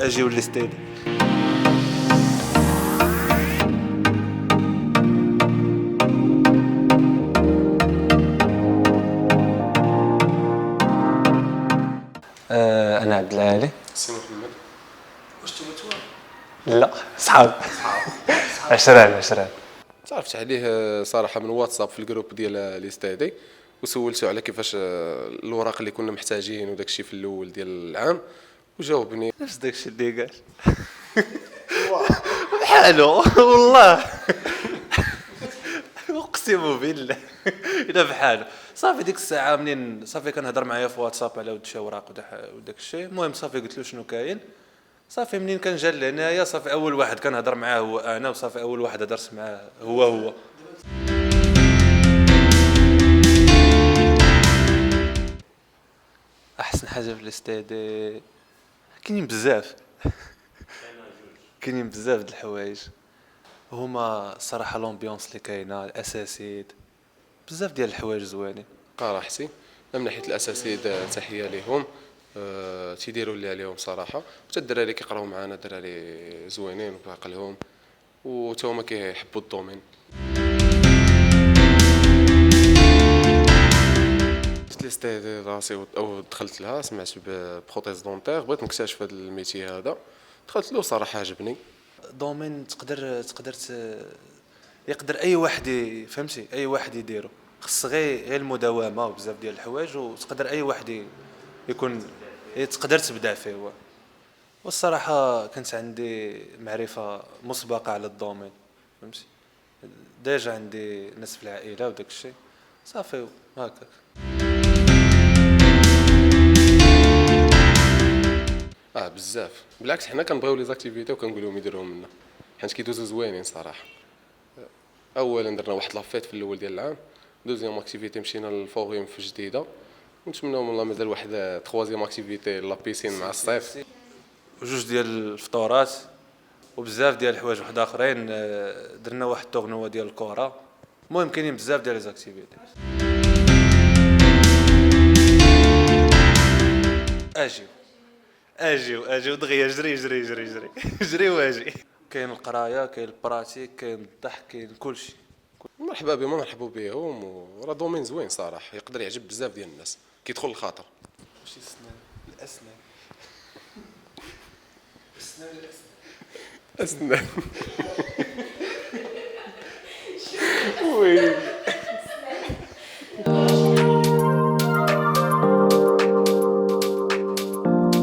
اجيو للاستاد. انا عبد العالي. سي محمد. واش نتوما توام؟ لا صحاب. عشرة. تعرفت عليه صراحه من واتساب في الجروب ديال الاستادي، وسولته على كيفاش الوراق اللي كنا محتاجين وداك الشيء في الاول ديال العام، وجاوبني نفس داكشي اللي قال بحالو والله. اقسم بالله الا بحالو. صافي ديك الساعه منين صافي كنهضر معايا في واتساب على ود الشوراق وداك الشيء. المهم صافي قلت له شنو كاين. صافي منين كان جا لهنايا صافي اول واحد كنهضر معاه هو انا، وصافي اول واحد هضرت معاه هو. احسن حاجه في الاستاد كاينين بزاف د الحوايج. هما الصراحه لومبيونس اللي كاينه، الاساسيد، بزاف ديال الحوايج زوينين. قراحتي من ناحيه الاساسيات. تحيه ليهم، تيديروا اللي عليهم صراحه، حتى الدراري كيقراو معنا دراري زوينين وباقلهم، وتا هما كيحبوا الدومين. الاستاد راسي او دخلت لها، سمعت بروتيز دونتير، بغيت نكتشف هذا الميتي هذا، دخلت له صراحه عجبني. دومين يقدر اي واحد فهمتي، اي واحد يديرو، خص غير المداومه وبزاف ديال الحوايج، وتقدر اي واحد يكون تقدر تبدع فيه هو. والصراحه كانت عندي معرفه مسبقه على الدومين، فهمتي، ديجا عندي ناس في العائله وداك الشيء، صافي هكاك. بزاف بالعكس، حنا كنبغيو لي زاكتيفيتي وكنقول لهم يديروهم لنا، حيت كيدوزو زوينين صراحه. اولا درنا واحد لافيت في الاول ديال العام، دوزيام اكتيفيتي مشينا للفوريوم في جديده، ونتمناو والله مازال واحد تخوازيام اكتيفيتي لا بيسين مع الصيف، وجوج ديال الفطورات وبزاف ديال الحوايج واحد اخرين. درنا واحد التورنوا ديال الكره. المهم كاينين بزاف ديال ليزاكتيفيتي. اجيو دغيا جري واجي. كاين القرايه، كاين البراتيك، كاين الضحك، كاين كلشي. مرحبا بهم مرحبا بهم، وراه دومين زوين صراحه، يقدر يعجب بزاف ديال الناس، كيدخل الخاطر. واش الاسنان اسنان وي